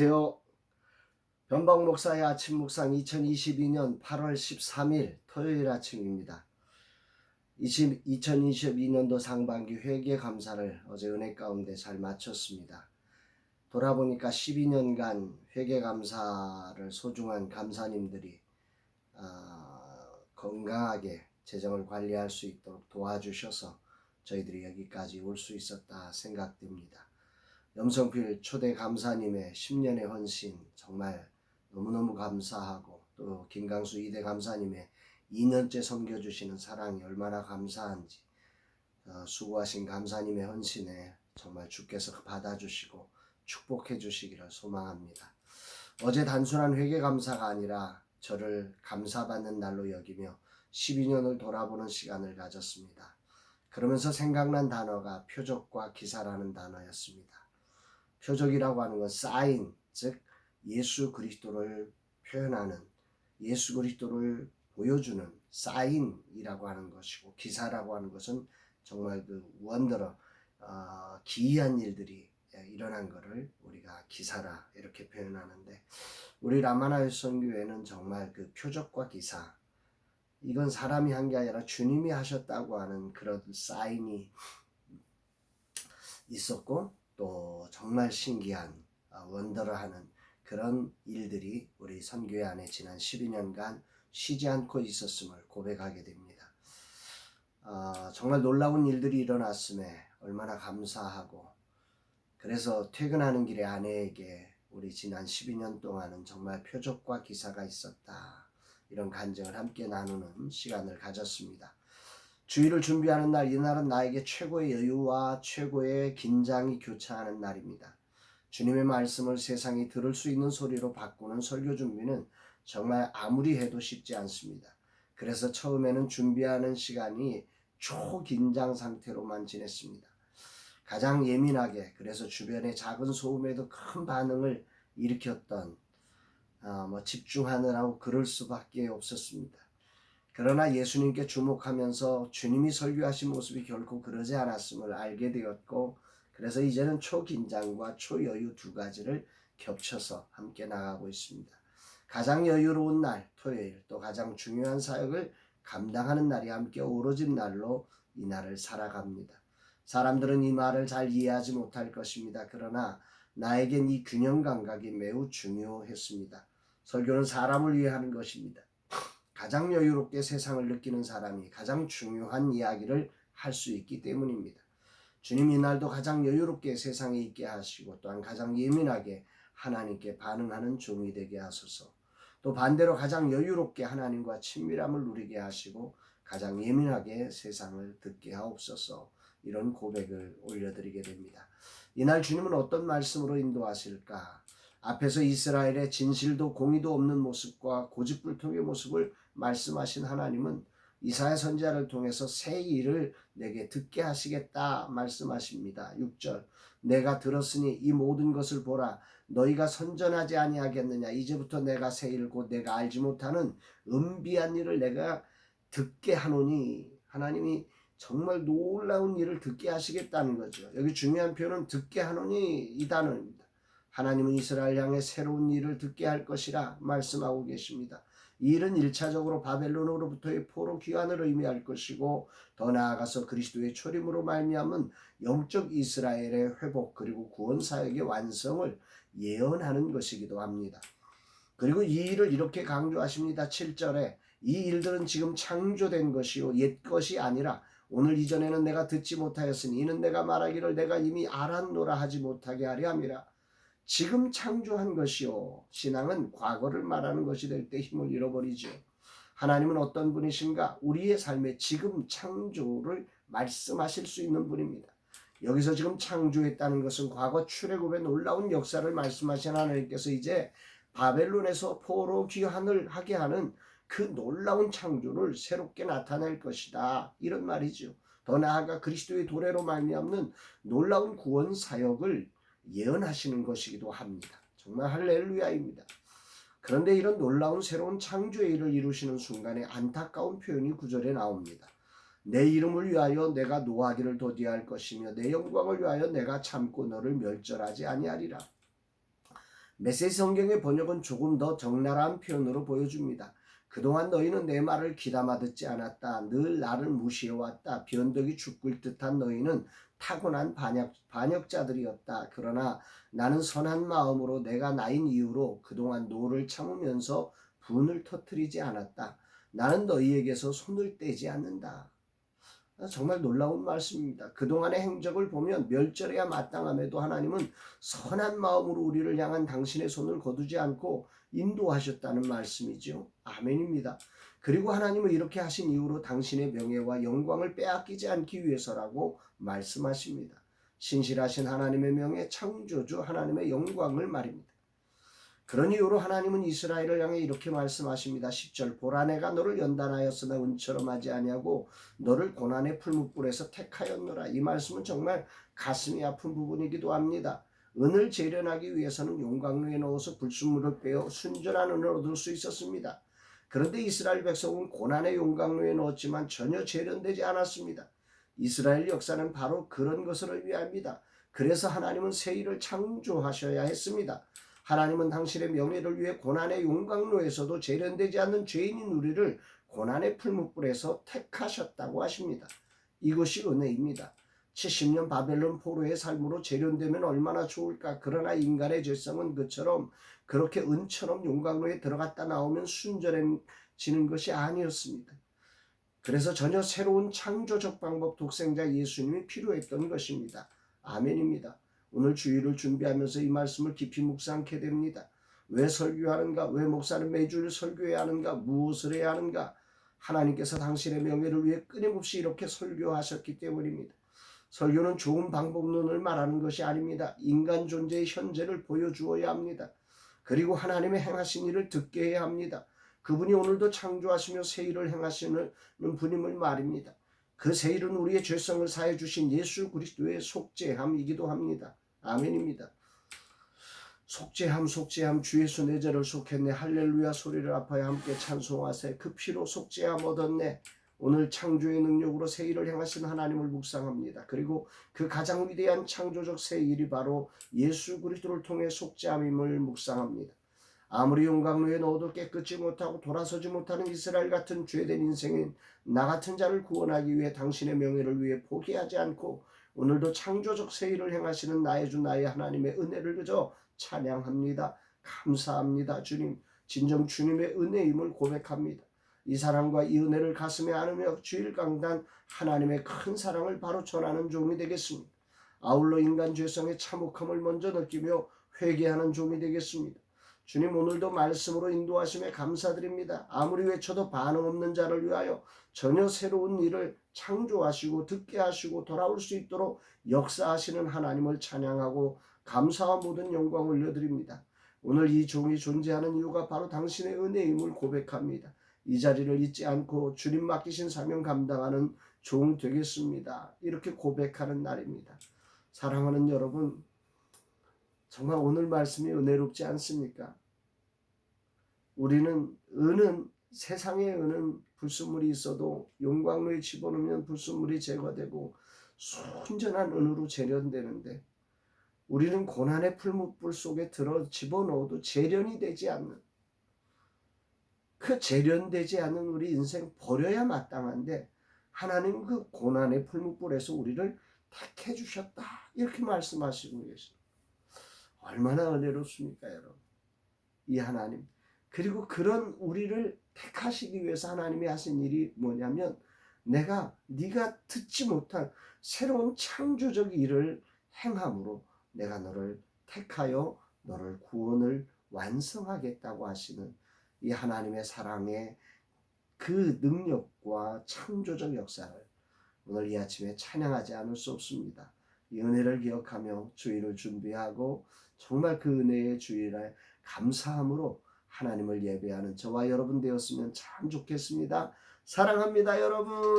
안녕하세요. 변방 목사의 아침 묵상 2022년 8월 13일 토요일 아침입니다. 2022년도 상반기 회계 감사를 어제 은혜 가운데 잘 마쳤습니다. 돌아보니까 12년간 회계 감사를 소중한 감사님들이 건강하게 재정을 관리할 수 있도록 도와주셔서 저희들이 여기까지 올 수 있었다 생각됩니다. 염성필 초대 감사님의 10년의 헌신 정말 너무너무 감사하고, 또 김강수 2대 감사님의 2년째 섬겨주시는 사랑이 얼마나 감사한지, 수고하신 감사님의 헌신에 정말 주께서 받아주시고 축복해 주시기를 소망합니다. 어제 단순한 회개 감사가 아니라 저를 감사받는 날로 여기며 12년을 돌아보는 시간을 가졌습니다. 그러면서 생각난 단어가 표적과 기사라는 단어였습니다. 표적이라고 하는 건 사인, 즉 예수 그리스도를 표현하는, 예수 그리스도를 보여주는 사인이라고 하는 것이고, 기사라고 하는 것은 정말 그 원더러, 기이한 일들이 일어난 것을 우리가 기사라 이렇게 표현하는데, 우리 라마나요 선교회는 정말 그 표적과 기사, 이건 사람이 한 게 아니라 주님이 하셨다고 하는 그런 사인이 있었고, 또 정말 신기한 원더러하는 그런 일들이 우리 선교회 안에 지난 12년간 쉬지 않고 있었음을 고백하게 됩니다. 정말 놀라운 일들이 일어났음에 얼마나 감사하고, 그래서 퇴근하는 길에 아내에게 우리 지난 12년 동안은 정말 표적과 기사가 있었다, 이런 간증을 함께 나누는 시간을 가졌습니다. 주일을 준비하는 날, 이날은 나에게 최고의 여유와 최고의 긴장이 교차하는 날입니다. 주님의 말씀을 세상이 들을 수 있는 소리로 바꾸는 설교 준비는 정말 아무리 해도 쉽지 않습니다. 그래서 처음에는 준비하는 시간이 초긴장 상태로만 지냈습니다. 가장 예민하게, 그래서 주변의 작은 소음에도 큰 반응을 일으켰던, 집중하느라고 그럴 수밖에 없었습니다. 그러나 예수님께 주목하면서 주님이 설교하신 모습이 결코 그러지 않았음을 알게 되었고, 그래서 이제는 초긴장과 초여유 두 가지를 겹쳐서 함께 나가고 있습니다. 가장 여유로운 날, 토요일, 또 가장 중요한 사역을 감당하는 날이 함께 어우러진 날로 이 날을 살아갑니다. 사람들은 이 말을 잘 이해하지 못할 것입니다. 그러나 나에겐 이 균형 감각이 매우 중요했습니다. 설교는 사람을 위해 하는 것입니다. 가장 여유롭게 세상을 느끼는 사람이 가장 중요한 이야기를 할 수 있기 때문입니다. 주님 이날도 가장 여유롭게 세상에 있게 하시고, 또한 가장 예민하게 하나님께 반응하는 종이 되게 하소서. 또 반대로 가장 여유롭게 하나님과 친밀함을 누리게 하시고 가장 예민하게 세상을 듣게 하옵소서. 이런 고백을 올려드리게 됩니다. 이날 주님은 어떤 말씀으로 인도하실까? 앞에서 이스라엘의 진실도 공의도 없는 모습과 고집불통의 모습을 말씀하신 하나님은 이사야 선지자를 통해서 새 일을 내게 듣게 하시겠다 말씀하십니다. 6절, 내가 들었으니 이 모든 것을 보라. 너희가 선전하지 아니하겠느냐. 이제부터 내가 새 일 곧 내가 알지 못하는 은비한 일을 내가 듣게 하노니. 하나님이 정말 놀라운 일을 듣게 하시겠다는 거죠. 여기 중요한 표현은 듣게 하노니 이 단어입니다. 하나님은 이스라엘 향해 새로운 일을 듣게 할 것이라 말씀하고 계십니다. 이 일은 1차적으로 바벨론으로부터의 포로 귀환을 의미할 것이고, 더 나아가서 그리스도의 초림으로 말미암은 영적 이스라엘의 회복 그리고 구원 사역의 완성을 예언하는 것이기도 합니다. 그리고 이 일을 이렇게 강조하십니다. 7절에 이 일들은 지금 창조된 것이요 옛 것이 아니라 오늘 이전에는 내가 듣지 못하였으니 이는 내가 말하기를 내가 이미 알았노라 하지 못하게 하려 함이라. 지금 창조한 것이요. 신앙은 과거를 말하는 것이 될 때 힘을 잃어버리죠. 하나님은 어떤 분이신가? 우리의 삶의 지금 창조를 말씀하실 수 있는 분입니다. 여기서 지금 창조했다는 것은 과거 출애굽의 놀라운 역사를 말씀하신 하나님께서 이제 바벨론에서 포로 귀환을 하게 하는 그 놀라운 창조를 새롭게 나타낼 것이다, 이런 말이죠. 더 나아가 그리스도의 도래로 말미암는 놀라운 구원 사역을 예언하시는 것이기도 합니다. 정말 할렐루야입니다. 그런데 이런 놀라운 새로운 창조의 일을 이루시는 순간에 안타까운 표현이 9절에 나옵니다. 내 이름을 위하여 내가 노하기를 더디할 것이며 내 영광을 위하여 내가 참고 너를 멸절하지 아니하리라. 메시지 성경의 번역은 조금 더 적나라한 표현으로 보여줍니다. 그동안 너희는 내 말을 귀담아 듣지 않았다. 늘 나를 무시해왔다. 변덕이 죽을 듯한 너희는 타고난 반역자들이었다. 그러나 나는 선한 마음으로 내가 나인 이유로 그동안 노를 참으면서 분을 터뜨리지 않았다. 나는 너희에게서 손을 떼지 않는다. 정말 놀라운 말씀입니다. 그동안의 행적을 보면 멸절해야 마땅함에도 하나님은 선한 마음으로 우리를 향한 당신의 손을 거두지 않고 인도하셨다는 말씀이죠. 아멘입니다. 그리고 하나님은 이렇게 하신 이유로 당신의 명예와 영광을 빼앗기지 않기 위해서라고 말씀하십니다. 신실하신 하나님의 명예, 창조주 하나님의 영광을 말입니다. 그런 이유로 하나님은 이스라엘을 향해 이렇게 말씀하십니다. 10절 보라 내가 너를 연단하였으나 은처럼 하지 아니하고 너를 고난의 풀무불에서 택하였노라. 이 말씀은 정말 가슴이 아픈 부분이기도 합니다. 은을 재련하기 위해서는 용광로에 넣어서 불순물을 빼어 순전한 은을 얻을 수 있었습니다. 그런데 이스라엘 백성은 고난의 용광로에 넣었지만 전혀 재련되지 않았습니다. 이스라엘 역사는 바로 그런 것을 의미합니다. 그래서 하나님은 새 일을 창조하셔야 했습니다. 하나님은 당신의 명예를 위해 고난의 용광로에서도 재련되지 않는 죄인인 우리를 고난의 풀무불에서 택하셨다고 하십니다. 이것이 은혜입니다. 70년 바벨론 포로의 삶으로 재련되면 얼마나 좋을까. 그러나 인간의 죄성은 그처럼 그렇게 은처럼 용광로에 들어갔다 나오면 순전해지는 것이 아니었습니다. 그래서 전혀 새로운 창조적 방법 독생자 예수님이 필요했던 것입니다. 아멘입니다. 오늘 주일을 준비하면서 이 말씀을 깊이 묵상하게 됩니다. 왜 설교하는가? 왜 목사는 매주일 설교해야 하는가? 무엇을 해야 하는가? 하나님께서 당신의 명예를 위해 끊임없이 이렇게 설교하셨기 때문입니다. 설교는 좋은 방법론을 말하는 것이 아닙니다. 인간 존재의 현재를 보여주어야 합니다. 그리고 하나님의 행하신 일을 듣게 해야 합니다. 그분이 오늘도 창조하시며 새 일을 행하시는 분임을 말입니다. 그 새 일은 우리의 죄성을 사해 주신 예수 그리스도의 속죄함이기도 합니다. 아멘입니다. 속죄함 주 예수 내 죄를 속했네. 할렐루야 소리를 아파야 함께 찬송하세. 그 피로 속죄함 얻었네. 오늘 창조의 능력으로 새 일을 행하신 하나님을 묵상합니다. 그리고 그 가장 위대한 창조적 새 일이 바로 예수 그리스도를 통해 속죄함임을 묵상합니다. 아무리 용광로에 넣어도 깨끗지 못하고 돌아서지 못하는 이스라엘 같은 죄된 인생인 나 같은 자를 구원하기 위해 당신의 명예를 위해 포기하지 않고 오늘도 창조적 새 일을 행하시는 나의 주 나의 하나님의 은혜를 그저 찬양합니다. 감사합니다. 주님, 진정 주님의 은혜임을 고백합니다. 이 사랑과 이 은혜를 가슴에 안으며 주일 강단 하나님의 큰 사랑을 바로 전하는 종이 되겠습니다. 아울러 인간 죄성의 참혹함을 먼저 느끼며 회개하는 종이 되겠습니다. 주님 오늘도 말씀으로 인도하심에 감사드립니다. 아무리 외쳐도 반응 없는 자를 위하여 전혀 새로운 일을 창조하시고 듣게 하시고 돌아올 수 있도록 역사하시는 하나님을 찬양하고 감사와 모든 영광 올려드립니다. 오늘 이 종이 존재하는 이유가 바로 당신의 은혜임을 고백합니다. 이 자리를 잊지 않고 주님 맡기신 사명 감당하는 종 되겠습니다. 이렇게 고백하는 날입니다. 사랑하는 여러분, 정말 오늘 말씀이 은혜롭지 않습니까? 우리는 은은 세상의 은은 불순물이 있어도 용광로에 집어넣으면 불순물이 제거되고 순전한 은으로 재련되는데 우리는 고난의 풀무불 속에 들어 집어넣어도 재련이 되지 않는 그 재련되지 않는 우리 인생 버려야 마땅한데 하나님은 그 고난의 풀무불에서 우리를 택해 주셨다 이렇게 말씀하시고 계십니다. 얼마나 은혜롭습니까 여러분. 이 하나님 그리고 그런 우리를 택하시기 위해서 하나님이 하신 일이 뭐냐면 네가 듣지 못한 새로운 창조적 일을 행함으로 내가 너를 택하여 너를 구원을 완성하겠다고 하시는 이 하나님의 사랑의 그 능력과 창조적 역사를 오늘 이 아침에 찬양하지 않을 수 없습니다. 이 은혜를 기억하며 주일을 준비하고 정말 그 은혜의 주일에 감사함으로 하나님을 예배하는 저와 여러분 되었으면 참 좋겠습니다. 사랑합니다, 여러분.